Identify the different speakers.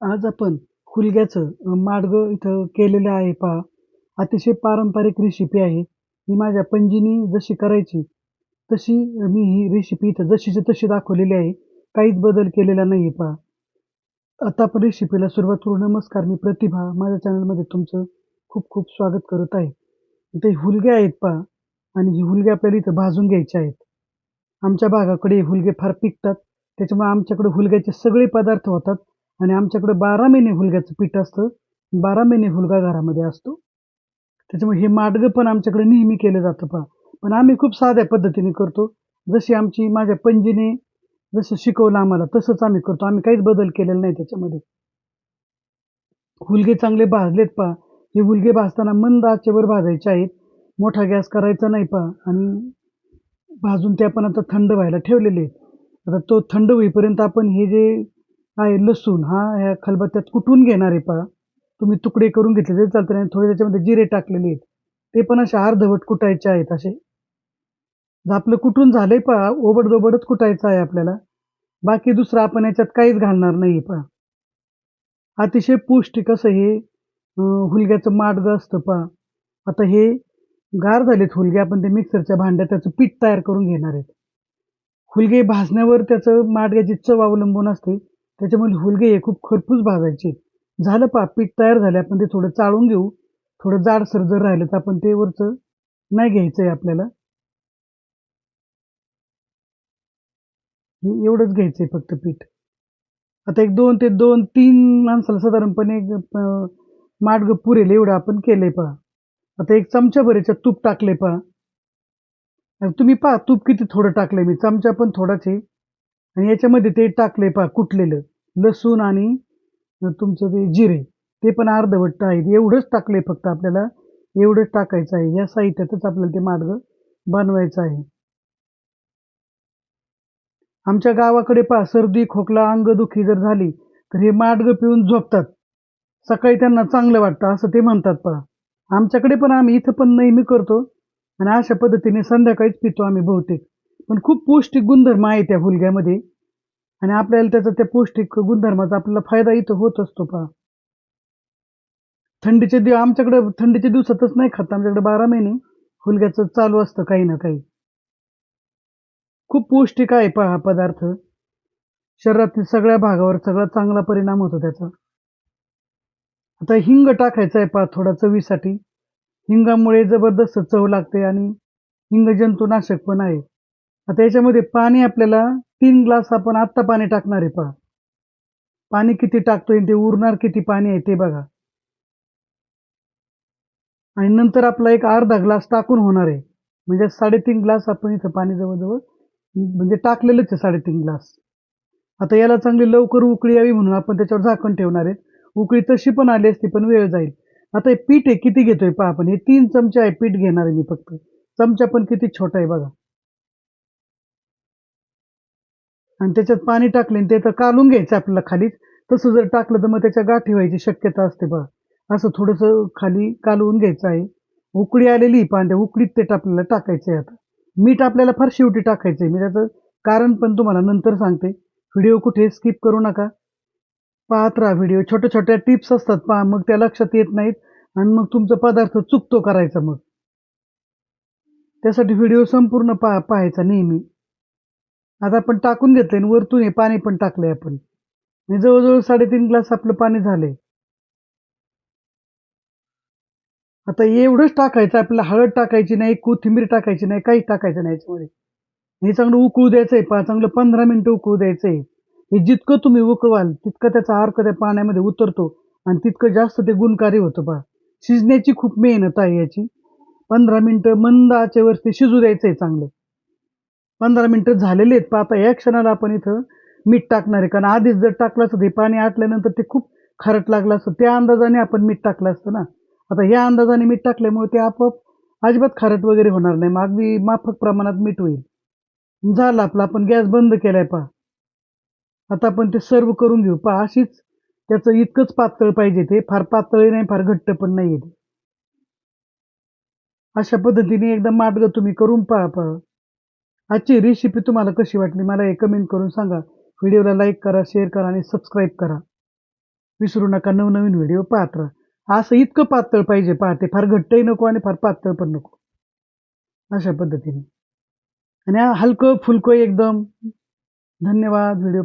Speaker 1: आज आपण हुलग्याचं माडगं इथं केलेलं आहे पहा. अतिशय पारंपरिक रेसिपी आहे. मी माझ्या पणजीनी जशी करायची, तशी मी ही रेसिपी इथं जशीच्या तशी दाखवलेली आहे. काहीच बदल केलेला नाहीये पहा. आता आपण रेसिपीला सुरुवात करू. नमस्कार, मी प्रतिभा. माझ्या चॅनलमध्ये तुमचं खूप खूप स्वागत करत आहे. इथे हुलगे आहेत पहा आणि ही हुलगे आपल्याला इथं भाजून घ्यायचे आहेत. आमच्या भागाकडे हुलगे फार पिकतात. त्याच्यामुळे आमच्याकडे हुलग्याचे सगळे पदार्थ होतात आणि आमच्याकडे 12 महिने हुलग्याचं पीठ असतं. 12 महिने हुलगा घरामध्ये असतो. त्याच्यामुळे हे माडगं पण आमच्याकडे नेहमी केलं जातं पहा. पण आम्ही खूप साध्या पद्धतीने करतो. जशी माझ्या पणजीने जसं शिकवलं आम्हाला तसंच आम्ही करतो. आम्ही काहीच बदल केलेला नाही त्याच्यामध्ये. हुलगे चांगले भाजलेत पहा. हे हुलगे भाजताना मंद आचेवर भाजायचे आहेत. मोठा गॅस करायचा नाही पहा आणि भाजून ते आपण आता थंड व्हायला ठेवलेले आहेत. आता तो थंड होईपर्यंत आपण हे जे आहे लसूण हा ह्या खलबत्त्यात कुटून घेणार आहे पहा. तुम्ही तुकडे करून घेतले तरी चालतील आणि थोडे त्याच्यामध्ये जिरे टाकलेले आहेत. ते पण असे अर्धवट कुटायचे आहेत असे. आपलं कुटून झालंय पहा, ओबड-दोबडच कुटायचं आहे आपल्याला. बाकी दुसरं आपण याच्यात काहीच घालणार नाहीये पहा. अतिशय पौष्टिक असं हे हुलग्याचं माडगं असतं पहा. आता हे गार झालेत हुलगे आपण ते मिक्सरच्या भांड्यात त्याचं पीठ तयार करून घेणार आहेत. हुलगे भाजण्यावर त्याचं माडग्याची चव अवलंबून असते. त्याच्यामुळे हुलगे हे खूप खरपूस भाजायचे. झालं पहा पीठ तयार झालं. आपण ते थोडं चाळून घेऊ. थोडं जाडसर जर राहिलं तर आपण ते वरचं नाही घ्यायचंय आपल्याला. हे एवढंच घ्यायचंय फक्त पीठ. आता एक 2 ते 2-3 माणसाला साधारणपणे माडगं पुरेल एवढं आपण केलंय पहा. आता एक चमचाभर याच्यात तूप टाकलंय पहा. आणि तुम्ही पहा तूप किती थोडं टाकलंय मी. चमचा पण थोडाच आहे आणि याच्यामध्ये ते टाकलंय पहा कुटलेलं लसूण आणि तुमचं ते जिरे. ते पण अर्धवट आहे. एवढंच टाकलंय फक्त आपल्याला. एवढंच टाकायचं आहे. या साहित्यातच आपल्याला ते माडगं बनवायचं आहे. आमच्या गावाकडे पहा सर्दी, खोकला, अंगदुखी जर झाली, तर हे माडगं पिऊन झोपतात. सकाळी त्यांना चांगलं वाटतं असं ते म्हणतात पहा. आमच्याकडे पण आम्ही इथं पण नेहमी करतो आणि अशा पद्धतीने संध्याकाळीच पितो आम्ही बहुतेक. पण खूप पौष्टिक गुणधर्म आहे त्या हुलग्यामध्ये आणि आपल्याला त्याचा त्या पौष्टिक गुणधर्माचा आपल्याला फायदा इथं होत असतो पहा. आमच्याकडे थंडीच्या दिवसातच नाही खात. आमच्याकडे 12 महिने हुलग्याचं चालू असतं काही ना काही. खूप पौष्टिक आहे पहा हा पदार्थ. शरीरातील सगळ्या भागावर सगळा चांगला परिणाम होतो त्याचा. आता हिंग टाकायचा आहे पहा थोडा चवीसाठी. हिंगामुळे जबरदस्त चव लागते आणि हिंग जंतुनाशक पण आहे. आता याच्यामध्ये पाणी आपल्याला 3 ग्लास आपण आत्ता पाणी टाकणार आहे पहा. पाणी किती टाकतोय आणि ते उरणार किती पाणी आहे ते बघा. आणि नंतर आपला एक अर्धा ग्लास टाकून होणार आहे. म्हणजे 3.5 ग्लास आपण इथं पाणी जवळ-जवळ म्हणजे टाकलेलंच आहे 3.5 ग्लास. आता याला चांगली लवकर उकळी यावी म्हणून आपण त्याच्यावर झाकण ठेवणार आहे. उकळी तशी पण आली असती पण वेळ जाईल. आता हे पीठ आहे किती घेतोय पहा आपण. हे 3 चमचे आहे पीठ घेणार आहे मी फक्त. चमचा पण किती छोटा आहे बघा. आणि त्याच्यात पाणी टाकले आणि ते तर कालवून घ्यायचं आपल्याला खालीच. तसं जर टाकलं तर मग त्याच्या गाठी व्हायची शक्यता असते पहा. असं थोडंसं खाली कालवून घ्यायचं आहे. उकळी आलेली पहा त्या उकळीत ते आपल्याला टाकायचं आहे आता. मीठ आपल्याला फार शेवटी टाकायचं आहे. मी त्याचं कारण पण तुम्हाला नंतर सांगते. व्हिडिओ कुठे स्किप करू नका. पाहत राहा व्हिडिओ. छोट्या-छोट्या टिप्स असतात पहा. मग त्या लक्षात येत नाहीत आणि मग तुमचा पदार्थ चुकतो करायचा मग. त्यासाठी व्हिडिओ संपूर्ण पाहायचा नेहमी. आता आपण टाकून घेतलंय आणि वरतून हे पाणी पण टाकलंय आपण. आणि जवळ-जवळ 3.5 ग्लास आपलं पाणी झालंय. आता एवढंच टाकायचं आपल्याला हळद टाकायची नाही, कोथिंबीर टाकायची नाही, काहीच टाकायचं नाही याच्यामध्ये. हे चांगलं उकळू द्यायचंय पहा चांगलं 15 मिनिटं उकळू द्यायचंय. हे जितकं तुम्ही उकळवाल तितकं त्याचा अर्क त्या पाण्यामध्ये उतरतो आणि तितकं जास्त ते गुणकारी होतं पहा. शिजण्याची खूप मेहनत आहे याची. 15 मिनिटं मंद आचेवरती शिजू द्यायचंय चांगलं. 15 मिनिटं झालेले आहेत. पहा आता या क्षणाला आपण इथं मीठ टाकणार आहे. कारण आधीच जर टाकलं असतं ते पाणी आटल्यानंतर ते खूप खारट लागलं असतं. त्या अंदाजाने आपण मीठ टाकलं असतं ना. आता या अंदाजाने मीठ टाकल्यामुळे ते आपोआप अजिबात खारट वगैरे होणार नाही. मग अगदी माफक प्रमाणात मीठ होईल. झालं आपलं. आपण गॅस बंद केलाय पहा. आता आपण ते सर्व्ह करून घेऊ. पहा अशीच त्याचं इतकंच पातळ पाहिजे ते. फार पातळही नाही, फार घट्ट पण नाहीये ते. अशा पद्धतीने एकदा माटगं तुम्ही करून पहा. आजची रेसिपी तुम्हाला कशी वाटली मला हे कमेंट करून सांगा. व्हिडिओला लाईक करा, शेअर करा आणि सबस्क्राईब करा. विसरू नका नवनवीन व्हिडिओ पाहत राहा. असं इतकं पातळ पाहिजे पाहते, फार घट्टही नको आणि फार पातळ पण नको, अशा पद्धतीने. आणि हलकं फुलकं एकदम. धन्यवाद व्हिडिओ